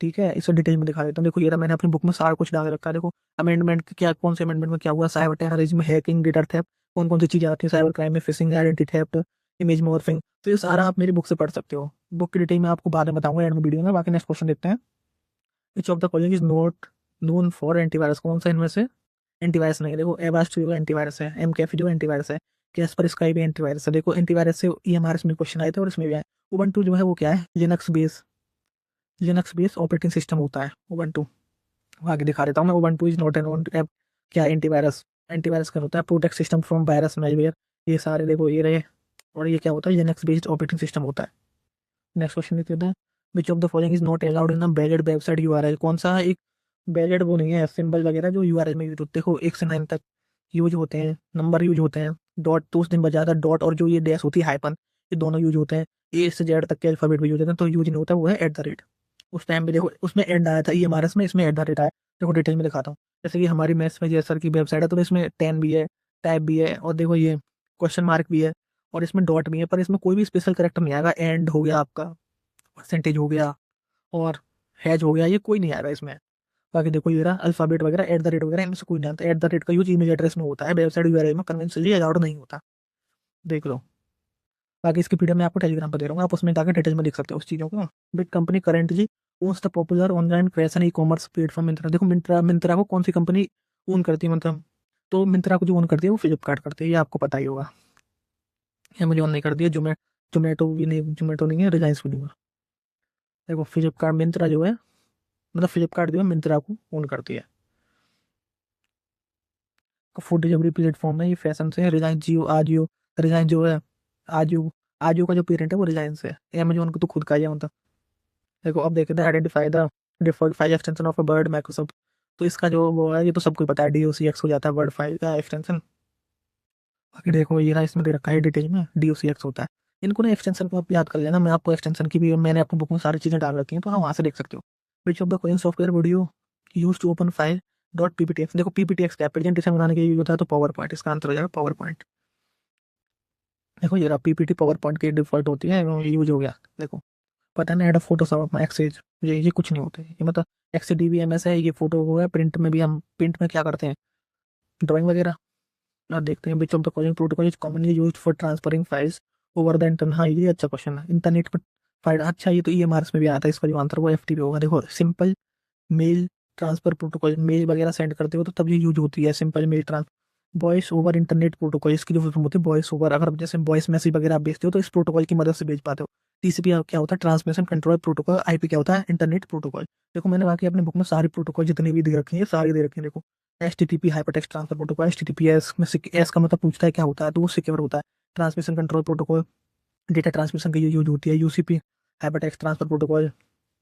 ठीक है, इसे डिटेल में दिखा देता हूँ। देखो ये रहा, मैंने अपनी बुक में सारा कुछ डाल रखा है। देखो अमेंडमेंट क्या, कौन से अमेंडमेंट में क्या हुआ, cyber terrorism, hacking, data theft, कौन कौन सी चीजें आती हैं साइबर क्राइम में, fishing, identity theft, image morphing. तो ये सारा आप मेरी बुक से पढ़ सकते हो। बुक की डिटेल मैं आपको बाद में बताऊंगा एंड में वीडियो में। बाकी नेक्स्ट क्वेश्चन देखते हैं। विच of the following is not known for antivirus? कौन सा इनमें से एंटीवायरस नहीं है? देखो एवास्ट जो एंटीवायरस है, एम कैफे जो एंटीवायरस है, कैसपर स्काई भी एंटीवायरस है। देखो एंटीवायरस से ईएमआरएस में क्वेश्चन आए थे और इसमें भी आए। उबंटू जो है वो क्या है? लिनक्स बेस ऑपरेटिंग सिस्टम होता है उबंटू। आगे दिखा देता हूँ मैं। Ubuntu is not an app. क्या एंटीवायरस? एंटीवायरस का होता है protect system from virus malware. ये सारे देखो ये रहे। और ये क्या होता है? लिनक्स बेस्ड ऑपरेटिंग सिस्टम होता है। नेक्स्ट क्वेश्चन लिख देते हैं। विच of the following is not allowed in a valid website URL? कौन सा एक वैलिड वो नहीं है सिंबल वगैरह जो यूआरएल में यूज होते हो? 1 से 9 तक यूज होते हैं, नंबर यूज होते हैं, डॉट तो उस दिन बचा था डॉट, और जो ये डैश होती है हाइपन, ये दोनों यूज होते हैं। ए से जेड तक के अल्फाबेट भी यूज होते हैं, तो यूज नहीं होता वो है एट द रेट। उस टाइम पे देखो उसमें एंड आया था ईएमआरएस में, इसमें एट द रेट आया। देखो डिटेल में दिखाता हूँ। जैसे कि हमारी मैथ्स में जैसर की वेबसाइट है, तो इसमें 10 भी है, टाइप भी है, और देखो ये क्वेश्चन मार्क भी है, और इसमें डॉट भी है, पर इसमें कोई भी स्पेशल करेक्टर नहीं आएगा। एंड हो गया आपका, परसेंटेज हो गया, और हैज हो गया, ये कोई नहीं आएगा इसमें। बाकी देखो ये रहा अल्फाबेट वगैरह, एट द रेट वगैरह, इनमें से कोई नहीं आता। एट द रेट का यूज ईमेल एड्रेस में होता है, वेबसाइट यूआरएल में कन्वेंशनली अलाउड नहीं होता। देख लो। बाकी इसकी पीडीएफ मैं आपको टेलीग्राम पर दे रहा हूँ, आप उसमें जाकर डिटेल में देख सकते हो उस चीज़ों को। Big company currently owns the popular online fashion e commerce platform Myntra. देखो मिंत्रा मिंत्रा को कौन सी कंपनी ओन करती है? मतलब तो मिंत्रा को जो ओन करती है वो फ्लिपकार्ट करती है, ये आपको पता ही होगा। अमेजोन नहीं करती है, जोमेटो भी नहीं, जोमेटो नहीं है, रिलायंस भी नहीं है। देखो फ्लिपकार्ट मिंत्रा जो है, मतलब फ्लिपकार्ट जो है मिंत्रा को ओन करती है। फूड डिलीवरी प्लेटफॉर्म है, ये फैशन से है। रिलायंस जियो, आजियो, रिलायंस जो है, आजियो, आजियो का जो पेरेंट है वो रिलायंस है। अमेजोन को तो खुद का ही है मतलब। देखो अब देखते हैं identify the default file extension of a word Microsoft. तो इसका जो वो है ये तो सबको पता है, DOCX हो जाता है वर्ड फाइल का एक्सटेंशन। बाकी देखो ये ना इसमें दे रखा है डिटेल में, DOCX होता है। इनको ना एक्सटेंशन को आप याद कर लेना, मैं आपको एक्सटेंशन की भी मैंने आपको बुक में सारी चीज़ें डाल रखी हैं, तो हाँ वहाँ से देख सकते हो। Which of the coin software would you use to open file dot PPTX? देखो PPTX क्या प्रेजेंटेशन बनाने के लिए यूज होता है, तो पावर पॉइंट इसका आंसर हो जाएगा, पावर पॉइंट। देखो ये रहा PPT पावर पॉइंट की डिफॉल्ट होती है, यूज हो गया। देखो पता नहीं एड फोटोशॉप एक्सेज, ये कुछ नहीं होते ये, मतलब XDVMS है, ये फोटो हो गया। प्रिंट में भी हम प्रिंट में क्या करते हैं, ड्राइंग वगैरह। अब देखते हैं विच of the following protocol is commonly used for transferring files over the internet? हाँ ये अच्छा क्वेश्चन है, इंटरनेट पर फाइल। अच्छा ये तो EMRS में भी आता है, इसका जो आंसर वो FTP होगा। देखो simple mail transfer protocol, mail वगैरह सेंड करते हो तो तब ये यूज होती है simple mail transfer. Voice over internet protocol, इसकी जो फॉर्म होती है वॉइस ओवर, अगर जैसे वॉइस मैसेज वगैरह आप भेजते हो तो इस प्रोटोकॉल की मदद से भेज पाते हो। TCP क्या होता है? Transmission control protocol. IP क्या होता है? Internet protocol. देखो मैंने बाकी अपने बुक में सारी प्रोटोकॉल जितने भी दे रखे हैं सारी दे रखे हैं। देखो HTTP hypertext transfer protocol, HTTPS में एस का मतलब पूछता है क्या होता है, तो वो सिक्योर होता है। Transmission control protocol, data transmission के लिए यूज होती है। UCP hypertext transfer protocol.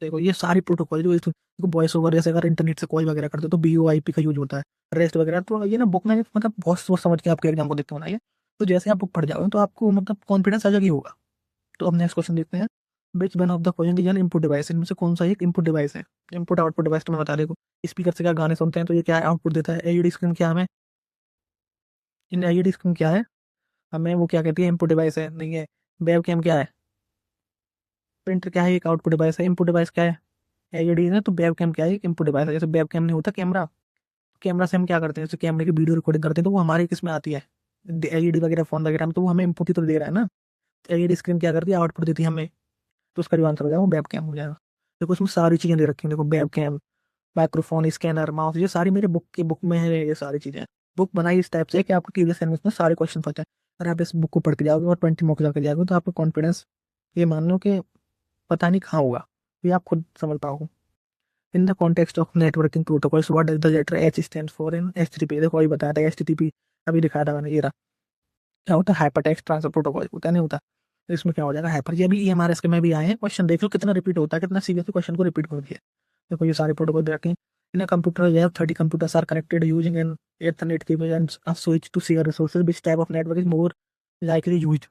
देखो ये सारी प्रोटोकॉल जो देखो वॉइस ओवर, जैसे अगर इंटरनेट से कॉल वगैरह करते हो तो BOIP का यूज होता है। रेस्ट वगैरह तो ये ना बुक में मतलब बहुत सोच समझ के आपके एग्जाम को देखते होना है। तो जैसे आप बुक पढ़ जाओगे तो आपको मतलब कॉन्फिडेंस अलग ही होगा। तो अब नेक्स्ट क्वेश्चन देखते हैं। Which one of the following is an input device? इनमें से कौन सा एक इनपुट डिवाइस है? इनपुट आउटपुट डिवाइस तो मैं बता देखो, स्पीकर से क्या गाने सुनते हैं तो ये क्या है? आउटपुट देता है। LED स्क्रीन क्या हमें, इन LED स्क्रीन क्या है हमें, वो क्या कहती है? इनपुट डिवाइस है नहीं है। वेब कैम क्या है? प्रिंटर क्या है? एक आउटपुट डिवाइस है। इनपुट डिवाइस क्या है? LED है। तो वेब कैम क्या है? एक इनपुट डिवाइस है। जैसे वेब कैम नहीं होता कैमरा, कैमरा से हम क्या करते हैं, जैसे कैमरे की वीडियो रिकॉर्डिंग करते हैं तो वो हमारे किस में आती है? LED वगैरह फोन वगैरह में, तो वो हमें इनपुट ही तो दे रहा है ना। LED स्क्रीन क्या करती है? आउटपुट देती है हमें। तो उसका जो आंसर हो जाएगा वो वेब कैम हो जाएगा। देखो उसमें सारी चीजें दे रखी हैं, देखो webcam, microphone, scanner, mouse, ये सारी मेरे बुक में है। ये सारी चीजें बुक बनाई इस टाइप से कि आपको TDS एनएस में सारे क्वेश्चन पता है। अगर आप इस बुक को पढ़ के जाओगे और 20 मॉक जाके जाओगे तो आपको कॉन्फिडेंस, ये मान लो कि पता नहीं कहाँ होगा, ये आप खुद समझ पाओगे। In the context of networking protocols what does the letter H stand for in HTTP? देखो अभी बताया था HTTP, अभी दिखाया था मैंने, ये रहा। क्या होता है? हाइपर टेक्स्ट ट्रांसफर प्रोटोकॉल होता है, नहीं होता? तो इसमें क्या हो जाएगा? हाइपर। ये भी EMRS के में भी आए हैं क्वेश्चन, देख लो कितना रिपीट होता है, कितना सीरियसली क्वेश्चन को रिपीट कर दिया। देखो ये सारे प्रोटोकॉल दे रखे हैं। इन a computer you have 30 computers are connected using an Ethernet cable and a switch to share resources. Which type of network is more likely used?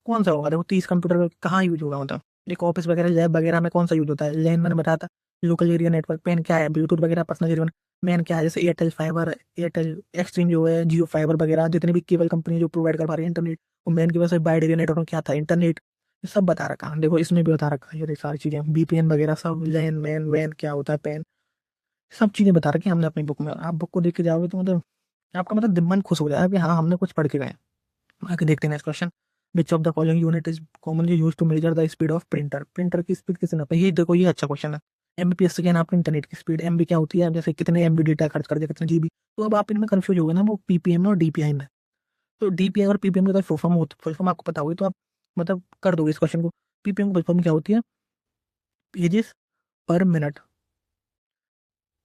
कौन सा होगा? देखो 30 कंप्यूटर कहाँ यूज होगा मतलब, एक ऑफिस वगैरह लैब वगैरह में कौन सा यूज होता है? लैन मैंने बताया था, लोकल एरिया नेटवर्क, पेन क्या है, ब्लूटूथ वगैरह, पर्सनल एरिया मैन क्या है, जैसे एयरटेल फाइबर, एयरटेल एक्सट्रीम जो है, जियो फाइबर वगैरह, जितनी भी केबल कंपनी जो प्रोवाइड कर पा रही है इंटरनेट, वो मैन की वजह से वाइड एरिया नेटवर्क क्या था, इंटरनेट, ये सब बता रखा है। देखो इसमें भी बता रखा है ये सारी चीजें, बीपीएन वगैरह सब, लैन मैन वैन क्या होता है, पेन, सब चीजें बता रखी है हमने अपनी बुक में। आप बुक को देख के जाओगे तो मतलब आपका मतलब दिमाग खुश हो जाएगा कि हाँ हमने कुछ पढ़ के गए। आगे देखते हैं next question. Which of the following unit is commonly use to measure the speed of printer, printer की स्पीड किसने नापा, ये देखो ये अच्छा क्वेश्चन है। एमबीपीएस से क्या नापते हैं, इंटरनेट की स्पीड, एमबी क्या होती है, जैसे कितने एमबी डेटा खर्च कर दिया, कितने जीबी। तो अब आप इनमें कंफ्यूज हो गए ना, वो पीपीएम और डीपीआई में। तो डीपीआई और पीपीएम का फुल फॉर्म आपको पता होगी तो आप मतलब कर दोगे इस क्वेश्चन को। पीपीएम की फुल फॉर्म क्या होती है, पेजेस पर मिनट,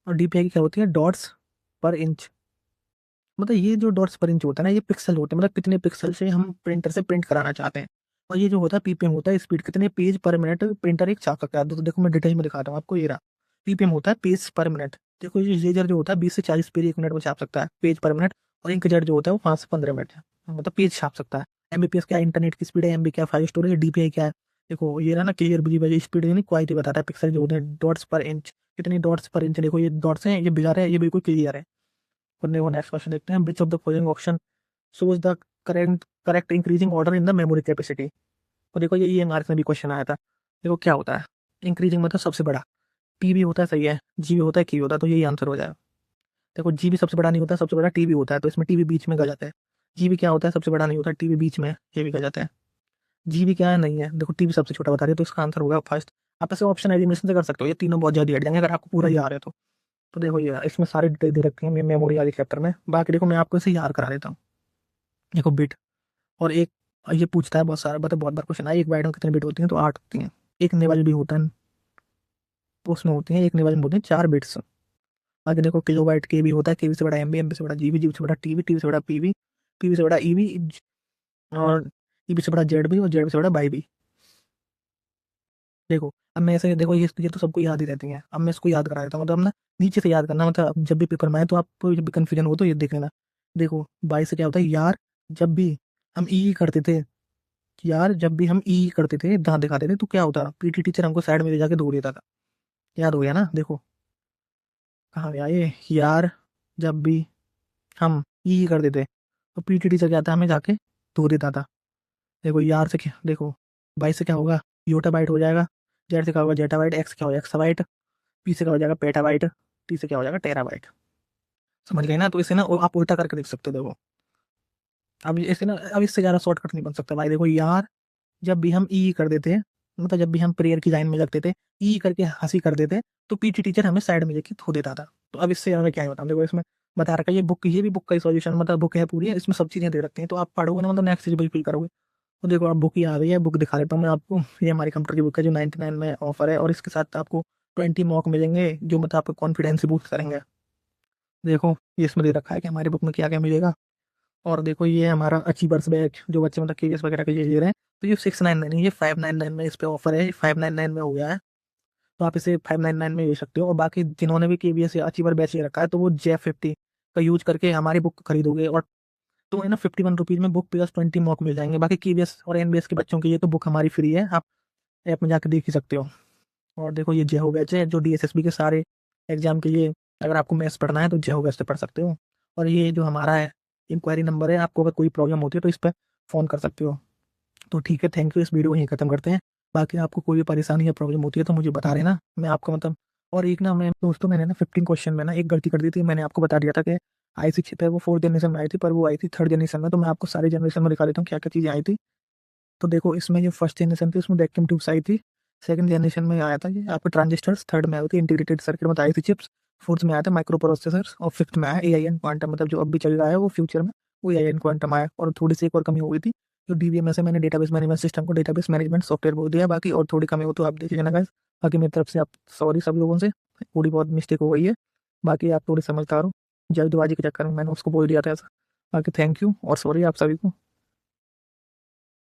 और डीपीआई की क्या होती है, डॉट्स पर इंच। मतलब ये जो डॉट्स पर इंच होता है ना, ये पिक्सल होते हैं, मतलब कितने पिक्सल से हम प्रिंटर से प्रिंट कराना चाहते हैं। और ये जो होता है पीपीएम होता है स्पीड, कितने पेज पर मिनट प्रिंटर एक छाप सकता है। तो देखो मैं डिटेल में दिखाता हूँ आपको, ये रहा पीपीएम होता है पेज पर मिनट। देखो ये लेजर जो होता है 20 से 40 पेज एक मिनट में छाप सकता है, पेज पर मिनट। और इंकजेट जो होता है वो 5 से 15 मिनट है, मतलब पेज छाप सकता है। एमबीपीएस क्या है, इंटरनेट की स्पीड है, एमबी क्या फाइल स्टोरेज है, डीपीआई क्या है, देखो ये रहा ना क्लियर विजिबल स्पीड, यानी क्वालिटी बताता है, पिक्सल जो होते हैं डॉट्स पर इंच, कितनी डॉट्स पर इंच, देखो ये डॉट्स हैं, ये बिजार है, ये बिल्कुल क्लियर है। करने को नेक्स्ट क्वेश्चन देखते हैं। विच of the following option shows the correct increasing order in the memory capacity. और देखो ये ईएमआर में भी क्वेश्चन आया था। देखो क्या होता है, इंक्रीजिंग मतलब सबसे बड़ा, पी भी होता है, सही है, जी भी होता है, की होता है, तो यही आंसर हो जाएगा। देखो जी भी सबसे बड़ा नहीं होता, सबसे बड़ा टीवी होता है, तो इसमें टीवी बीच में गलत जाता है। जी भी क्या होता है, सबसे बड़ा नहीं होता, टीवी बीच में, ये भी गलत जाता है। जी भी क्या है, नहीं है, देखो टीवी सबसे छोटा बता रही है, तो इसका आंसर होगा फर्स्ट। आप ऐसे ऑप्शन एलिमिनेशन से कर सकते हो, ये तीनों बहुत जल्दी हट जाएंगे अगर आपको पूरा याद है तो। तो देखो ये इसमें सारी डिटेल दे रखी है मेमोरी वाली चैप्टर में। बाकी देखो मैं आपको इसे याद करा देता हूँ। देखो बिट, और एक, ये पूछता है बहुत सारा, मतलब बहुत बार क्वेश्चन आया, एक बाइट में कितने बिट होती हैं, तो 8 होती हैं। एक निबल भी होता है, तो उसमें होती हैं, एक निबल में होते हैं 4 बिट्स। आगे देखो किलो बाइट के भी होता है, केबी से बड़ा एमबी, एमबी से बड़ा जीबी, जीबी से बड़ा टीबी, टीबी से बड़ा पीबी, पीबी से बड़ा ईबी, और ईबी से बड़ा जेडबी, और जेड से बड़ा बाईबी। देखो अब मैं ऐसे, देखो ये तो सबको याद ही रहती है, अब मैं इसको याद करा देता हूँ, मतलब ना नीचे से याद करना, मतलब जब भी पेपर में आए तो आपको जब भी कन्फ्यूजन हो तो ये देख लेना। देखो 22 से क्या होता है, यार जब भी हम ई करते थे, यार जब भी हम ई करते थे, दांत दिखाते थे, तो क्या होता, पीटी टीचर हमको साइड में ले जाके धो देता था। याद हो गया ना, देखो कहाँ गया ये, यार जब भी हम ई करते थे तो पीटी टीचर क्या था, हमें जाके धो देता था। देखो यार से क्या, देखो 22 से क्या होगा, योटा बाइट हो जाएगा, जेड से क्या होगा, जेटा बाइट, एक्स क्या होगा, एक्सा बाइट, पी से क्या हो जाएगा, पेटा बाइट, टी से क्या हो जाएगा, टेरा बाइट। समझ गए ना, तो इसे ना आप उल्टा करके देख सकते हो। देखो अब इसे ना, अब इससे ज़्यादा शॉर्टकट नहीं बन सकता भाई। देखो यार जब भी हम ई कर देते, मतलब जब भी हम प्रेयर की लाइन में लगते थे, ई करके हंसी कर देते, तो पीटी टीचर हमें साइड में लेके धो देता था। तो अब इससे हमें क्या है बताऊँ, देखो इसमें बता रखा है, ये बुक, ये भी बुक का ही सॉल्यूशन, मतलब बुक है पूरी है, इसमें सब चीज़ें दे रखती हैं, तो आप पढ़ोगे ना, मतलब नेक्स्ट चीज बिल्कुल करोगे। तो देखो आप बुक ही आ गई है, बुक दिखा देता हूँ मैं आपको। ये हमारी कंप्यूटर की बुक है जो 99 में ऑफर है, और इसके साथ आपको 20 मॉक मिलेंगे जो मतलब आपको कॉन्फिडेंस बूस्ट करेंगे। देखो ये इसमें दे रखा है कि हमारी बुक में क्या क्या मिलेगा। और देखो ये हमारा अचीवर्स बैच, जो बच्चे मतलब केवीएस वगैरह के लिए ले रहे हैं, तो ये 699, ये 599 में इस पे ऑफर है, 599 में हो गया है, तो आप इसे 599 में ले सकते हो। और बाकी जिन्होंने भी केवीएस या अचीवर बैच ले रखा है, तो वो J50 का यूज करके हमारी बुक खरीदोगे, और तो है ना 51 रुपीज़ में बुक प्लस 20 मॉक मिल जाएंगे। बाकी केवीएस और एनबीएस के बच्चों के लिए तो बुक हमारी फ्री है, आप ऐप में जाकर देख ही सकते हो। और देखो ये जेहो बैच है जो डीएसएसबी के सारे एग्जाम के लिए, अगर आपको मैथ्स पढ़ना है तो जेहो बैच से पढ़ सकते हो। और ये जो हमारा है इंक्वायरी नंबर है, आपको अगर कोई प्रॉब्लम होती है तो इस पर फ़ोन कर सकते हो। तो ठीक है, थैंक यू, इस वीडियो को यहीं खत्म करते हैं। बाकी आपको कोई भी परेशानी या प्रॉब्लम होती है तो मुझे बता देना, मैं आपको मतलब। और एक ना मैं दोस्तों, मैंने ना 15 क्वेश्चन में ना एक गलती कर दी थी, मैंने आपको बता दिया था कि IC चिप है वो 4th जनरेशन में आई थी, पर वो आई थी 3rd जनरेशन में। तो मैं आपको सारी जनरेशन में दिखा देता हूँ क्या क्या चीज़ें आई थी। तो देखो इसमें जो 1st जनरेशन थी उसमें वैक्यूम ट्यूब्स आई थी, 2nd जनरेशन में आया था ये आपको ट्रांजिस्टर्स, 3rd में आई थी इंटीग्रेटेड सर्किट मतलब IC चिप्स, 4th में आया था माइक्रो प्रोसेसर्स, और 5th में आया AI एंड क्वांटम, मतलब जो अब भी चल रहा है वो फ्यूचर में वो AI एंड क्वांटम आया। और थोड़ी सी एक और कमी हो गई थी, जो DBMS है, मैंने डेटाबेस मैनेजमेंट सिस्टम को डेटाबेस मैनेजमेंट सॉफ्टवेयर बोल दिया, बाकी और थोड़ी कमी हो तो आप देख लेना गाइस। बाकी मेरी तरफ से आप सॉरी सब लोगों से, थोड़ी बहुत मिस्टेक हो गई है, बाकी आप थोड़ी समझदार हो, जल्दबाजी के चक्कर में मैंने उसको बोल दिया था ऐसा। बाकी थैंक यू और सॉरी आप सभी को।